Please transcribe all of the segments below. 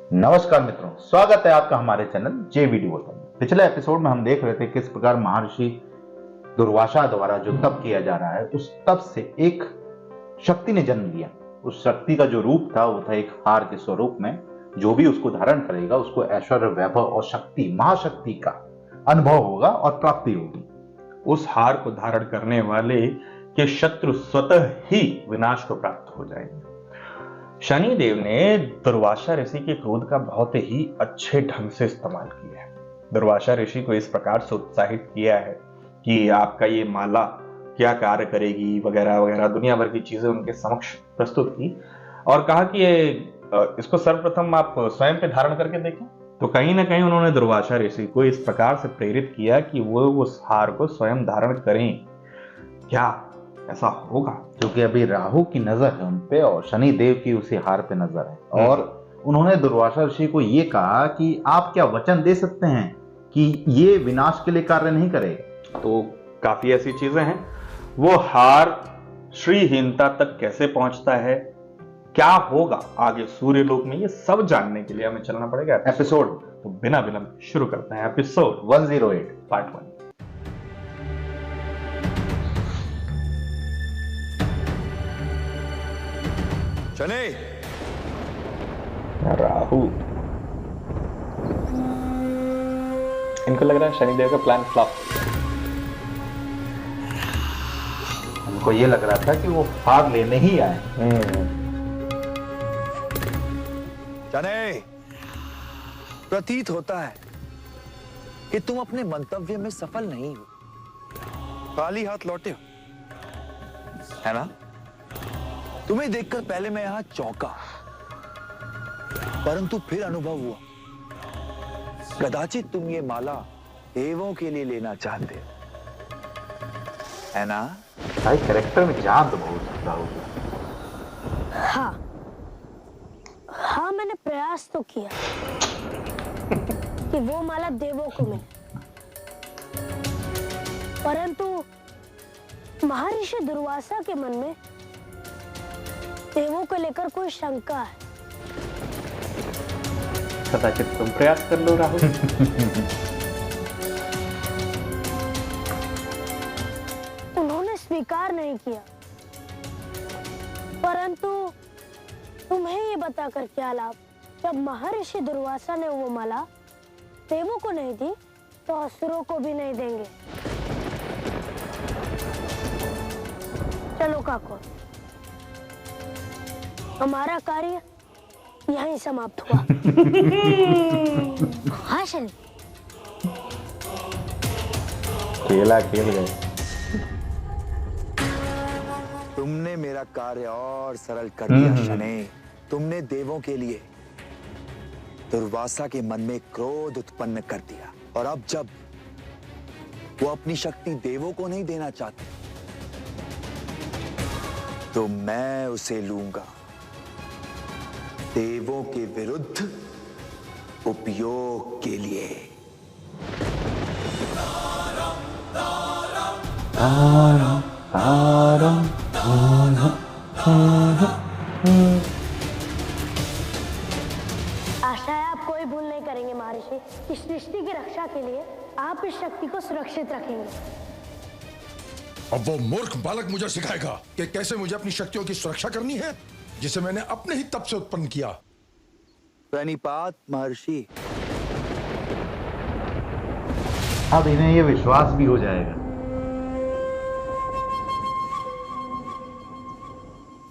नमस्कार मित्रों, स्वागत है आपका हमारे चैनल जे वीडियो में। पिछले एपिसोड में हम देख रहे थे किस प्रकार महर्षि दुर्वासा द्वारा जो तप किया जा रहा है, उस तप से एक शक्ति ने जन्म लिया। उस शक्ति का जो रूप था वो था एक हार के स्वरूप में। जो भी उसको धारण करेगा उसको ऐश्वर्य, वैभव और शक्ति, महाशक्ति का अनुभव होगा और प्राप्ति होगी। उस हार को धारण करने वाले के शत्रु स्वतः ही विनाश को प्राप्त हो जाएंगे। शनिदेव ने दुर्वासा ऋषि के क्रोध का बहुत ही अच्छे ढंग से इस्तेमाल किया है। दुर्वासा ऋषि को इस प्रकार से उत्साहित किया है कि आपका ये माला क्या कार्य करेगी वगैरह वगैरह, दुनिया भर की चीजें उनके समक्ष प्रस्तुत की और कहा कि इसको सर्वप्रथम आप स्वयं पे धारण करके देखें। तो कहीं ना कहीं उन्होंने दुर्वासा ऋषि को इस प्रकार से प्रेरित किया कि वो उस हार को स्वयं धारण करें। क्या ऐसा होगा? क्योंकि अभी राहु की नजर है उन पे और शनि देव की उसी हार पे नजर है। और उन्होंने दुर्वासा ऋषि को ये कहा कि आप क्या वचन दे सकते हैं कि ये विनाश के लिए कार्य नहीं करेगा? तो काफी ऐसी चीजें हैं। वो हार श्रीहीनता तक कैसे पहुंचता है, क्या होगा आगे सूर्यलोक में, ये सब जानने के लिए हमें चलना पड़ेगा एपिसोड। तो बिना विलंब शुरू करते हैं एपिसोड 108 पार्ट 1। शनि, राहु, इनको लग रहा है शनिदेव का प्लान फ्लॉप। हमको ये लग रहा था कि वो हार लेने ही आए। शनि, प्रतीत होता है कि तुम अपने मंतव्य में सफल नहीं हो, खाली हाथ लौटे हो, है ना? तुम्हें देखकर पहले मैं यहां चौंका, परंतु फिर अनुभव हुआ कदाचित तुम ये माला देवों के लिए लेना चाहते हो, है ना? भाई कैरेक्टर में जान तो बहुत ज्यादा होगी। हाँ, मैंने प्रयास तो किया कि वो माला देवों को मिले, परंतु महर्षि दुर्वासा के मन में देवों को लेकर कोई शंका है। कदाचित तुम प्रयास कर लो राहुल। उन्होंने स्वीकार नहीं किया, परंतु तुम्हें ये बताकर क्या लाभ, जब महर्षि दुर्वासा ने वो माला देवों को नहीं दी तो असुरों को भी नहीं देंगे। चलो काको, हमारा कार्य यहीं समाप्त हुआ। हाँ शनि, खेला खेल गए। तुमने मेरा कार्य और सरल कर दिया शनि। तुमने देवों के लिए दुर्वासा के मन में क्रोध उत्पन्न कर दिया, और अब जब वो अपनी शक्ति देवों को नहीं देना चाहते तो मैं उसे लूंगा देवों के विरुद्ध उपयोग के लिए। आशा है आप कोई भूल नहीं करेंगे महर्षि। इस सृष्टि की रक्षा के लिए आप इस शक्ति को सुरक्षित रखेंगे। अब वो मूर्ख बालक मुझे सिखाएगा कि कैसे मुझे अपनी शक्तियों की सुरक्षा करनी है, जिसे मैंने अपने ही तप से उत्पन्न किया। प्रणिपात महर्षि। अब इन्हें ये विश्वास भी हो जाएगा।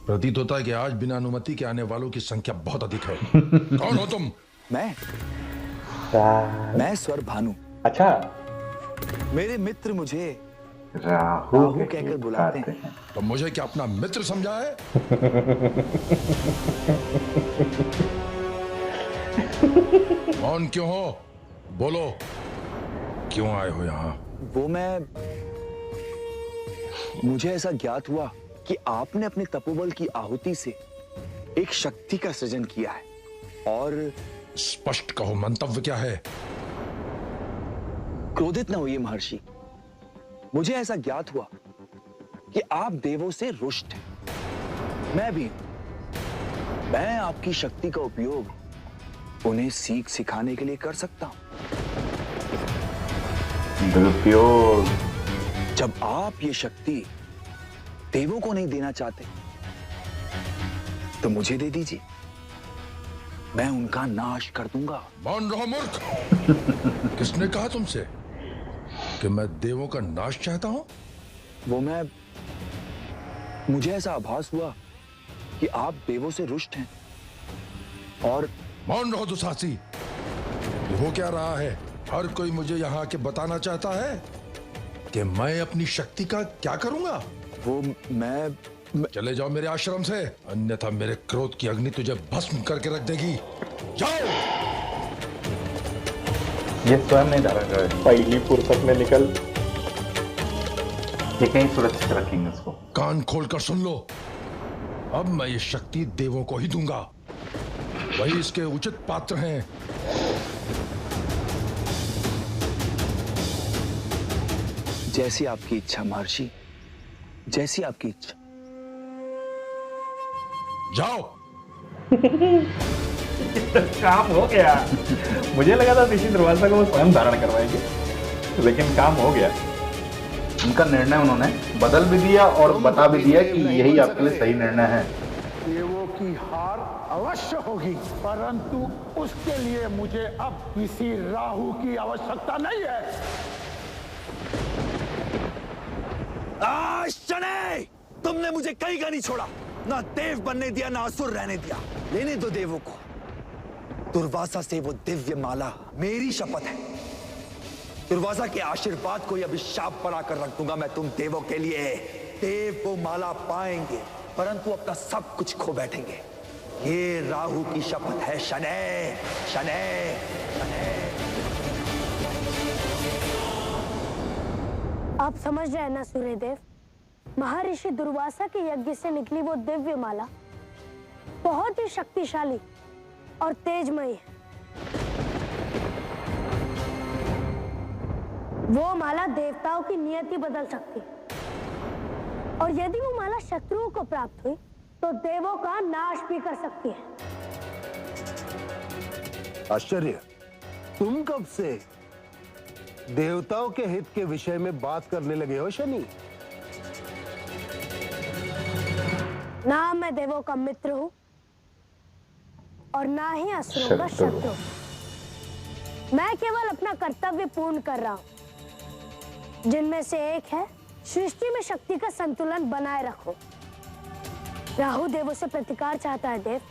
प्रतीत होता है कि आज बिना अनुमति के आने वालों की संख्या बहुत अधिक है। कौन हो तुम? मैं स्वर भानु। अच्छा, मेरे मित्र मुझे राहु कहकर बुलाते हैं। तो मुझे क्या अपना मित्र समझा है? कौन क्यों हो? बोलो, क्यों आए हो यहाँ? मुझे ऐसा ज्ञात हुआ कि आपने अपने तपोबल की आहुति से एक शक्ति का सृजन किया है, और स्पष्ट कहो, मंतव्य क्या है? क्रोधित न होइए महर्षि। मुझे ऐसा ज्ञात हुआ कि आप देवों से रुष्ट हैं। मैं भी। मैं आपकी शक्ति का उपयोग उन्हें सीख सिखाने के लिए कर सकता हूं। दुरुपयोग। जब आप ये शक्ति देवों को नहीं देना चाहते तो मुझे दे दीजिए, मैं उनका नाश कर दूंगा। मौन रहो मूर्ख। किसने कहा तुमसे कि मैं देवों का नाश चाहता हूं? मुझे ऐसा आभास हुआ कि आप देवों से रुष्ट हैं और मौन रहो दुसाहसी। ये हो क्या रहा है? हर कोई मुझे यहाँ आके बताना चाहता है कि मैं अपनी शक्ति का क्या करूंगा। मैं चले जाओ मेरे आश्रम से, अन्यथा मेरे क्रोध की अग्नि तुझे भस्म करके रख देगी। जाओ। ये स्वयं नहीं धारण कर रहे, पहली फुर्सत में निकल। ये कहीं सुरक्षित रखेंगे इसको। कान खोलकर सुन लो, अब मैं ये शक्ति देवों को ही दूंगा, वही इसके उचित पात्र हैं। जैसी आपकी इच्छा महर्षि, जैसी आपकी इच्छा। जाओ। काम हो गया। मुझे लगा था ऋषि दुर्वासा को वो स्वयं धारण करवाएंगे, लेकिन काम हो गया। उनका निर्णय उन्होंने बदल भी दिया और बता भी दिया कि यही आपके लिए सही निर्णय है। देवों की हार अवश्य होगी, परंतु उसके लिए मुझे अब किसी राहु की आवश्यकता नहीं है। शनै, तुमने मुझे कहीं का नहीं छोड़ा, ना देव बनने दिया ना असुर रहने दिया। लेने दो देवों को। दुर्वासा से वो दिव्य माला मेरी शपथ है। दुर्वासा के आशीर्वाद को यह अभिशाप बनाकर रख दूंगा मैं तुम देवों के लिए। देव वो माला पाएंगे परंतु अपना सब कुछ खो बैठेंगे। ये राहु की शपथ है। शनै, शनै, शनै। आप समझ रहे हैं ना सूर्यदेव, महर्षि दुर्वासा के यज्ञ से निकली वो दिव्य माला बहुत ही शक्तिशाली और तेजमयी है। वो माला देवताओं की नियति बदल सकती है और यदि वो माला शत्रुओं को प्राप्त हुई तो देवों का नाश भी कर सकती है। आश्चर्य, तुम कब से देवताओं के हित के विषय में बात करने लगे हो शनि? ना मैं देवों का मित्र हूं और ना ही असुरों का शत्रु। मैं केवल अपना कर्तव्य पूर्ण कर रहा हूं, जिनमें से एक है सृष्टि में शक्ति का संतुलन बनाए रखो। राहु देवों से प्रतिकार चाहता है देव,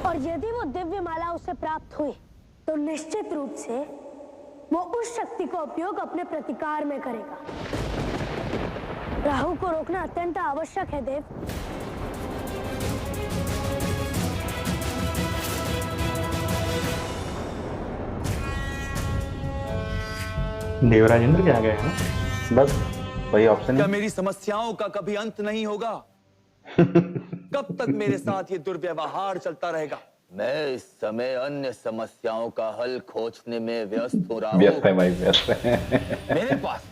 और यदि वो दिव्य माला उसे प्राप्त हुई तो निश्चित रूप से वो उस शक्ति का उपयोग अपने प्रतिकार में करेगा। राहु को रोकना अत्यंत आवश्यक है देव। देवराज इंद्र के आ गए हैं। बस वही ऑप्शन क्या है। मेरी समस्याओं का कभी अंत नहीं होगा? कब तक मेरे साथ ये दुर्व्यवहार चलता रहेगा? मैं इस समय अन्य समस्याओं का हल खोजने में व्यस्त हो रहा हूँ। व्यस्त है भाई, व्यस्त है। मेरे पास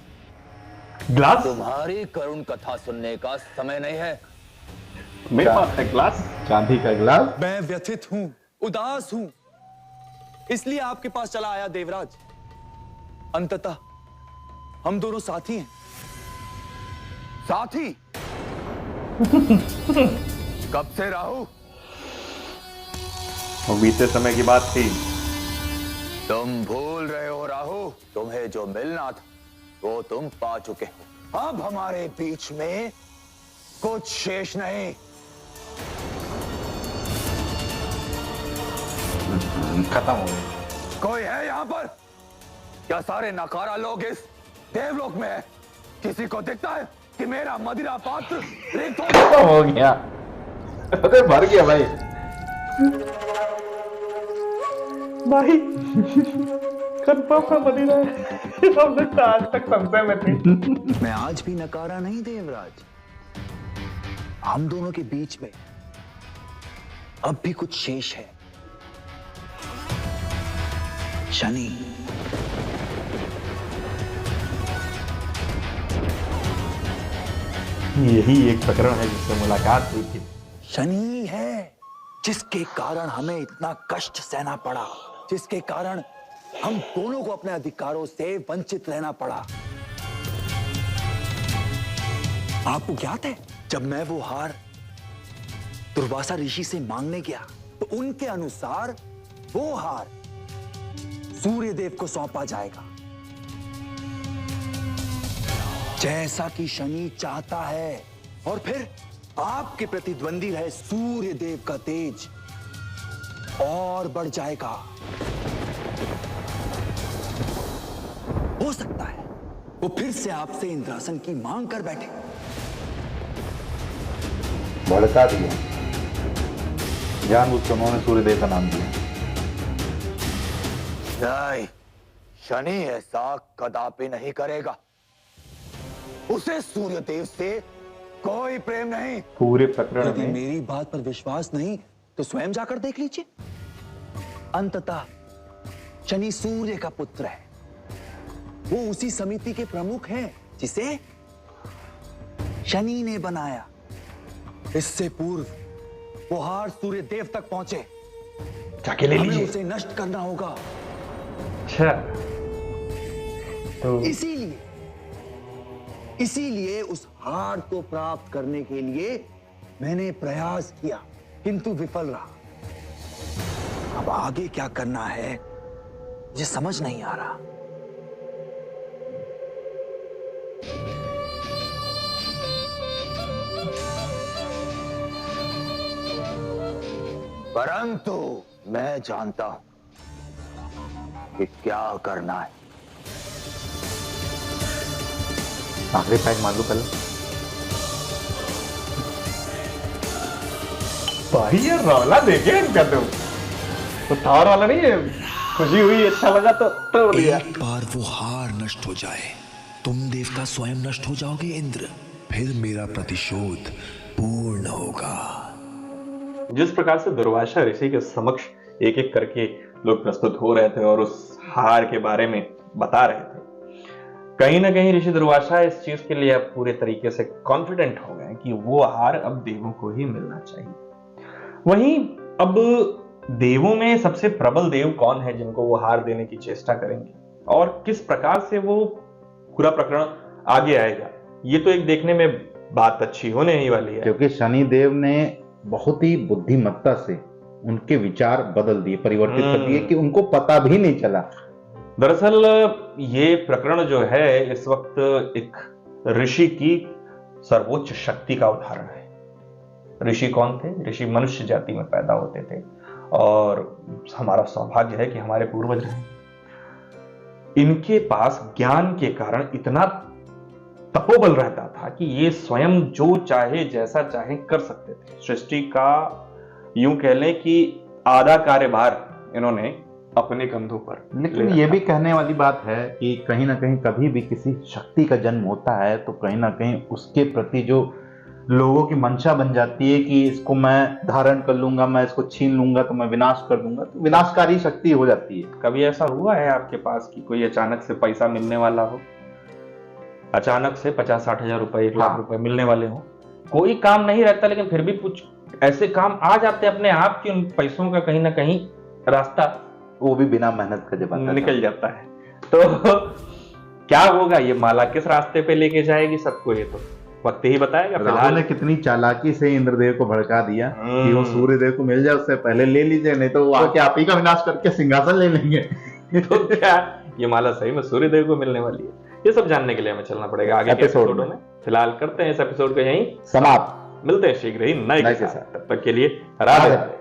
ग्लास तुम्हारी करुण कथा सुनने का समय नहीं है। मेरे पास है ग्लास। चांदी का गिलास। मैं व्यथित हूँ, उदास हूँ, इसलिए आपके पास चला आया देवराज। अंततः हम दोनों साथी हैं। साथी? कब से राहु? वो बीते समय की बात थी। तुम भूल रहे हो राहु, तुम्हें जो मिलना था वो तुम पा चुके हो। अब हमारे बीच में कुछ शेष नहीं। खत्म हो गई। कोई है यहाँ पर? क्या सारे नकारा लोग इस देवलोक में है? किसी को दिखता है कि मेरा मदिरा पात्र रिक्त हो गया? खत्म हो गया। अरे भर गया भाई। भाई कंफर्म है मदीना है। हम लोग तो आज तक संशय में थे। मैं आज भी नकारा नहीं देवराज। हम दोनों के बीच में अब भी कुछ शेष है। शनि, यही एक प्रकरण है जिससे मुलाकात हुई थी। शनि है जिसके कारण हमें इतना कष्ट सहना पड़ा, जिसके कारण हम दोनों को अपने अधिकारों से वंचित रहना पड़ा। आपको ज्ञात है, जब मैं वो हार दुर्वासा ऋषि से मांगने गया तो उनके अनुसार वो हार सूर्यदेव को सौंपा जाएगा, जैसा कि शनि चाहता है। और फिर आपके प्रतिद्वंदी रहे सूर्यदेव का तेज और बढ़ जाएगा। हो सकता है वो फिर से आपसे इंद्रासन की मांग कर बैठे। भड़का दिया, जानबूझकर उन्होंने सूर्यदेव का नाम दिया। नहीं, शनि ऐसा कदापि नहीं करेगा। उसे सूर्यदेव से कोई प्रेम नहीं। पूरे प्रकरण यदि में मेरी बात पर विश्वास नहीं तो स्वयं जाकर देख लीजिए। अंततः शनि सूर्य का पुत्र है, वो उसी समिति के प्रमुख हैं जिसे शनि ने बनाया। इससे पूर्व वो हार सूर्यदेव तक पहुंचे, जाके ले हमें लीजिए। उसे नष्ट करना होगा। अच्छा, तो इसीलिए उस हार को प्राप्त करने के लिए मैंने प्रयास किया, किंतु विफल रहा। अब आगे क्या करना है मुझे समझ नहीं आ रहा। परंतु मैं जानता हूं कि क्या करना है। आखिरी पैक मार लो पहले। भाई ये रौला देखे इनका तो थार वाला नहीं है। खुशी हुई, अच्छा लगा तो लिया। एक बार वो हार नष्ट हो जाए, तुम देवता स्वयं नष्ट हो जाओगे इंद्र, फिर मेरा प्रतिशोध पूर्ण होगा। जिस प्रकार से दुर्वासा ऋषि के समक्ष एक एक करके लोग प्रस्तुत हो रहे थे और उस हार के बारे में बता रहे थे, कहीं ना कहीं ऋषि दुर्वासा इस चीज के लिए अब पूरे तरीके से कॉन्फिडेंट हो गए कि वो हार अब देवों को ही मिलना चाहिए। वहीं अब देवों में सबसे प्रबल देव कौन है जिनको वो हार देने की चेष्टा करेंगे और किस प्रकार से वो पूरा प्रकरण आगे आएगा, ये तो एक देखने में बात अच्छी होने ही वाली है। क्योंकि शनि देव ने बहुत ही बुद्धिमत्ता से उनके विचार बदल दिए, परिवर्तित कर दिए कि उनको पता भी नहीं चला। दरअसल ये प्रकरण जो है इस वक्त एक ऋषि की सर्वोच्च शक्ति का उदाहरण है। ऋषि कौन थे? ऋषि मनुष्य जाति में पैदा होते थे और हमारा सौभाग्य है कि हमारे पूर्वज रहे। इनके पास ज्ञान के कारण इतना तपोबल रहता था कि ये स्वयं जो चाहे जैसा चाहे कर सकते थे। सृष्टि का यूं कह लें कि आधा कार्यभार इन्होंने अपने कंधों पर। लेकिन ये भी कहने वाली बात है कि कहीं ना कहीं कभी भी किसी शक्ति का जन्म होता है तो कहीं ना कहीं उसके प्रति जो लोगों की मंशा बन जाती है कि इसको मैं धारण कर लूंगा, मैं इसको छीन लूंगा तो मैं विनाश कर दूंगा, तो विनाशकारी शक्ति हो जाती है। कभी ऐसा हुआ है आपके पास कि कोई अचानक से पैसा मिलने वाला हो, अचानक से 50-60 हजार रुपए, 1 लाख रुपए मिलने वाले हो, कोई काम नहीं रहता लेकिन फिर भी कुछ ऐसे काम आ जाते अपने आप कि उन पैसों का कहीं ना कहीं रास्ता वो भी बिना मेहनत के जब निकल जाता है। तो क्या होगा, ये माला किस रास्ते पे लेके जाएगी सबको, ये तो वक्त ही बताएगा। राहुल ने कितनी चालाकी से इंद्रदेव को भड़का दिया कि वो सूर्यदेव को मिल जाए उससे पहले ले लीजिए, नहीं तो वो आके आप ही का विनाश करके सिंहासन ले लेंगे। तो क्या ये माला सही में सूर्यदेव को मिलने वाली है, ये सब जानने के लिए हमें चलना पड़ेगा आगे के एपिसोडों में। फिलहाल करते हैं इस एपिसोड को यहीं समाप्त, मिलते हैं शीघ्र ही नए के साथ। तब तक के लिए राधे राधे।